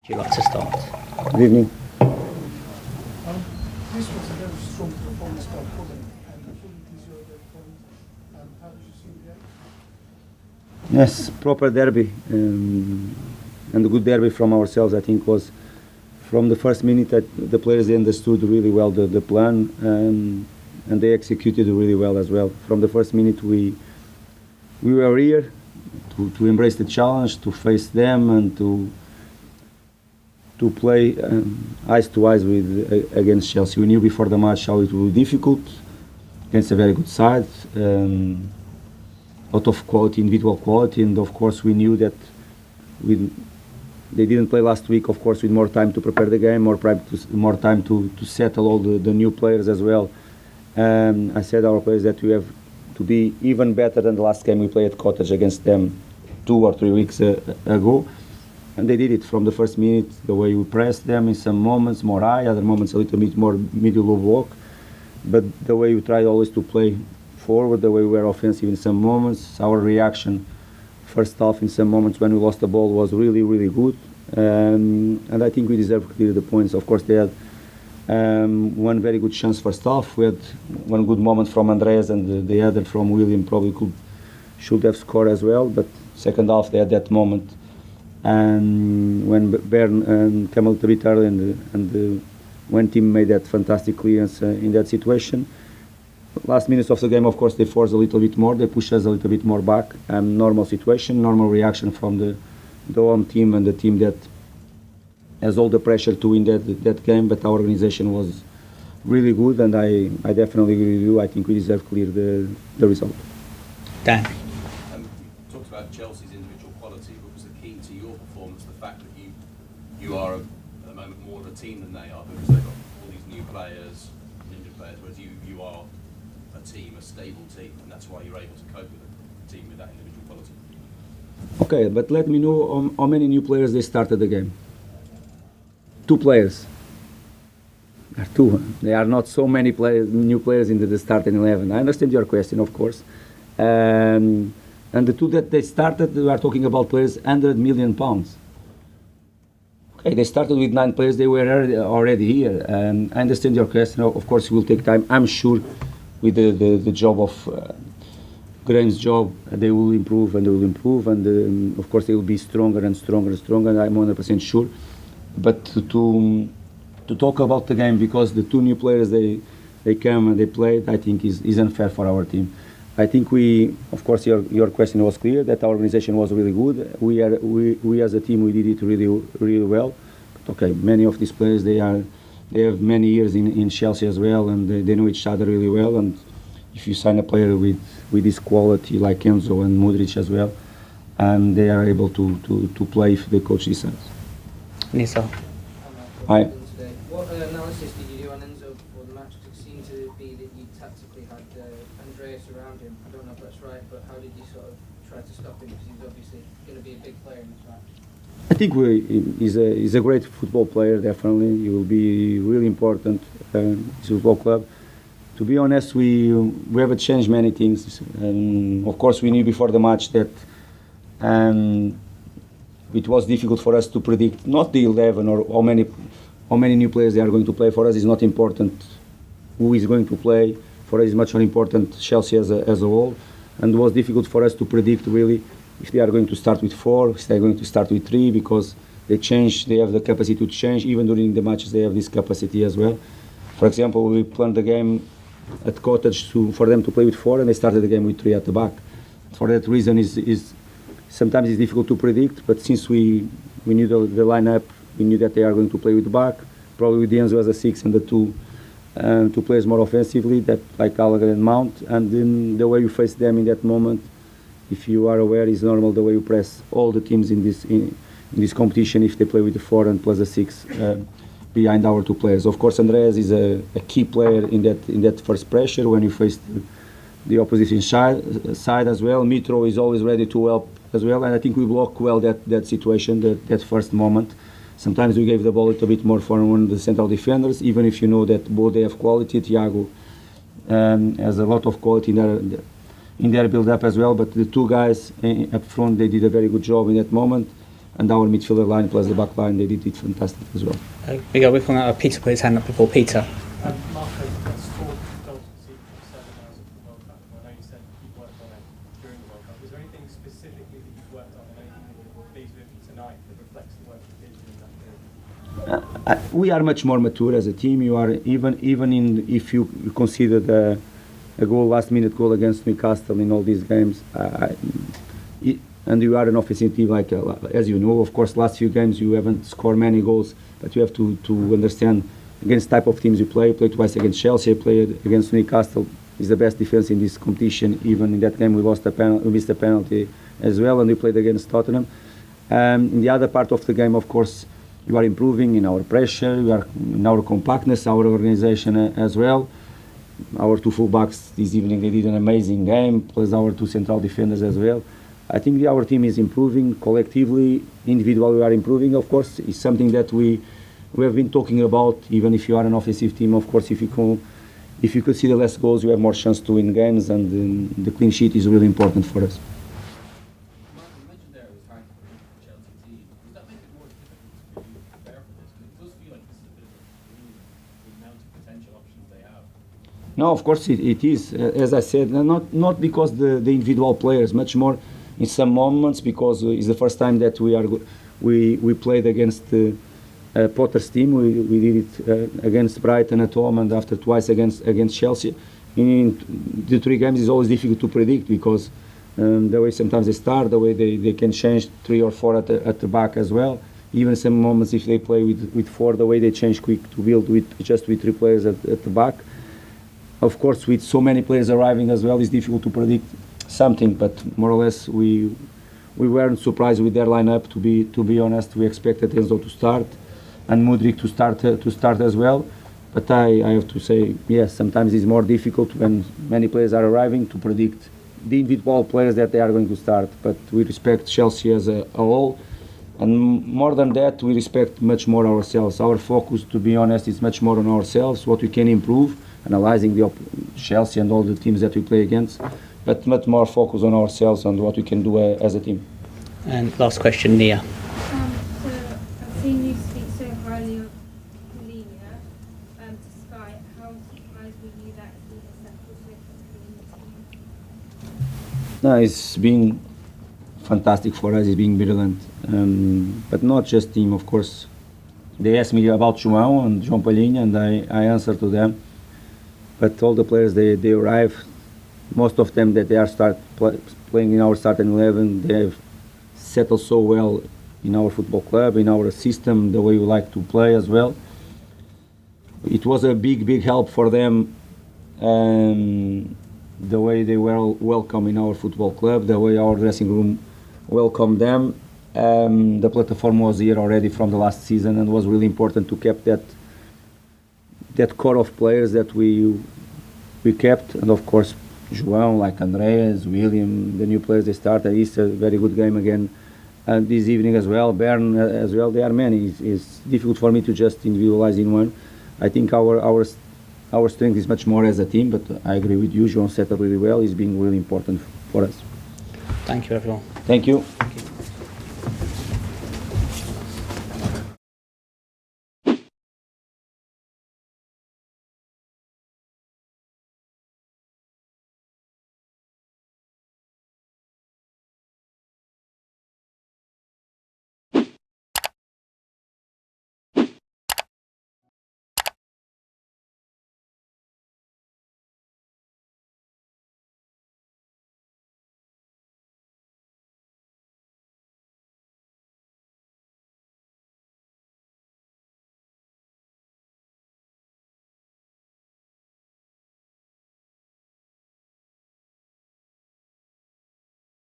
Would you like to start? Good evening. This was a very strong performance by Fulham, and Fulham deserved their point. How did you see the game? Yes, proper derby, and a good derby from ourselves. I think was from the first minute that the players understood really well the plan, and they executed really well as well. From the first minute we were here to embrace the challenge, to face them, and to play eyes to eyes with against Chelsea. We knew before the match how it would be difficult against a very good side, lot of quality, individual quality, and of course we knew that they didn't play last week. Of course, with more time to prepare the game, more time to settle all the new players as well. I said our players that we have to be even better than the last game we played at Cottagers against them 2 or 3 weeks ago. And they did it from the first minute, the way we pressed them in some moments, more high, other moments a little bit more middle of walk. But the way we tried always to play forward, the way we were offensive in some moments, our reaction first half in some moments when we lost the ball was really, really good. And I think we deserve to clear the points. Of course, they had one very good chance first half. We had one good moment from Andreas, and the other from William probably should have scored as well. But second half, they had that moment. And when Bern came a little bit early, and when team made that fantastic clearance in that situation, last minutes of the game, of course, they forced a little bit more, they pushed us a little bit more back. Normal situation, normal reaction from the home team and the team that has all the pressure to win that game. But our organization was really good, and I definitely agree with you. I think we deserve clear the result. Dan? You talked about Chelsea's individual quality. What was the key to your performance? The fact that you are at the moment more of a team than they are, because they've got all these new players, injured players, whereas you are a team, a stable team, and that's why you're able to cope with a team with that individual quality. Okay, but let me know how many new players they started the game. 2 players. There are 2. There are not so many new players in the starting 11. I understand your question, of course. And the 2 that they started, we are talking about players £100 million. Okay, they started with 9 players. They were already here. I understand your question. Of course, it will take time. I'm sure with the job of Graham's job, they will improve, and of course they will be stronger and stronger and stronger. And I'm 100% sure. But to talk about the game because the 2 new players they came and they played, I think is unfair for our team. I think of course your question was clear that our organization was really good. We as a team we did it really really well. But okay, many of these players they have many years in Chelsea as well, and they know each other really well. And if you sign a player with this quality like Enzo and Modric as well, and they are able to play if the coach decides. Nisa? Hi. What analysis did you do on Enzo before the match? It seemed to be that you tactically had Andreas around him. I don't know if that's right, but how did you sort of try to stop him? Because he's obviously going to be a big player in this match. I think he's a great football player, definitely. He will be really important in his football club. To be honest, we have changed many things. Of course, we knew before the match that it was difficult for us to predict not the 11 or how many new players they are going to play. For us, it's not important who is going to play. For us, it's much more important Chelsea as a whole. And it was difficult for us to predict really if they are going to start with 4, if they are going to start with 3, because they have the capacity to change. Even during the matches, they have this capacity as well. For example, we planned the game at Cottagers for them to play with 4, and they started the game with 3 at the back. For that reason, sometimes it's difficult to predict, but since we knew the lineup, we knew that they are going to play with the back, probably with Enzo as a 6 and the 2 players more offensively, that like Gallagher and Mount. And then the way you face them in that moment, if you are aware, is normal the way you press all the teams in this competition if they play with the 4 and plus the 6 behind our 2 players. Of course, Andreas is a key player in that first pressure when you face the opposition side as well. Mitro is always ready to help as well, and I think we block well that situation, that first moment. Sometimes we gave the ball a little bit more for one of the central defenders, even if you know that both they have quality. Thiago has a lot of quality in their build-up as well, but the 2 guys up front, they did a very good job in that moment. and our midfielder line plus the back line, they did it fantastic as well. We've got Peter put his hand up before. Peter. Marco, that's 4 goals conceded from 7 hours of the World Cup. I know you said you've worked on it during the World Cup. Is there anything specifically that you've worked on and anything that you're pleased with tonight that reflects the work you did during that period? We are much more mature as a team. You are even in if you consider a last minute goal against Newcastle in all these games, and you are an offensive team like as you know. Of course, last few games you haven't scored many goals, but you have to understand against type of teams you play. Played twice against Chelsea, played against Newcastle. Is the best defense in this competition. Even in that game we missed a penalty as well, and we played against Tottenham. In the other part of the game, of course, you are improving in our pressure, we are in our compactness, our organization as well. Our 2 fullbacks this evening, they did an amazing game, plus our 2 central defenders as well. I think our team is improving collectively, individually we are improving. Of course, it's something that we have been talking about. Even if you are an offensive team, of course, if you concede less goals, you have more chance to win games, and the clean sheet is really important for us. Marco, you mentioned there it was hard to predict the Chelsea team. Does that make it more difficult for you to prepare for this? Because it does feel like this is a bit of a dream, the amount of potential options they have. No, of course it is. As I said, not because the individual players, much more in some moments because it's the first time that we played against Potter's team. We did it against Brighton at home and after twice against Chelsea. In the 3 games it's always difficult to predict because the way sometimes they start, the way they can change 3 or 4 at the back as well. Even some moments if they play with 4, the way they change quick to build with 3 players at the back. Of course, with so many players arriving as well, it's difficult to predict something. But more or less, we weren't surprised with their lineup. To be honest, we expected Enzo to start and Mudryk to start as well. But I have to say, yes, sometimes it's more difficult when many players are arriving to predict the individual players that they are going to start. But we respect Chelsea as a whole. And more than that, we respect much more ourselves. Our focus, to be honest, is much more on ourselves, what we can improve, analyzing the Chelsea and all the teams that we play against, but much more focus on ourselves and what we can do as a team. And last question, Nia. So I've seen you speak so highly of Palhinha to Sky. How surprised were you that he has settled so quickly in the team? No, it's been fantastic for us. It's been brilliant, but not just him. Of course, they asked me about Joao and João Palhinha, and I answered to them. But all the players they arrive, most of them that they are playing in our starting 11, they have settled so well in our football club, in our system, the way we like to play as well. It was a big help for them. The way they were welcome in our football club, the way our dressing room welcomed them. The platform was here already from the last season and was really important to keep that core of players that we kept. And of course Joao, like Andreas, William, the new players they started. It's a very good game again this evening as well. Bern as well. There are many. It's difficult for me to just individualize in one. I think our strength is much more as a team, but I agree with you. Joao set up really well. It's being really important for us. Thank you, everyone. Thank you.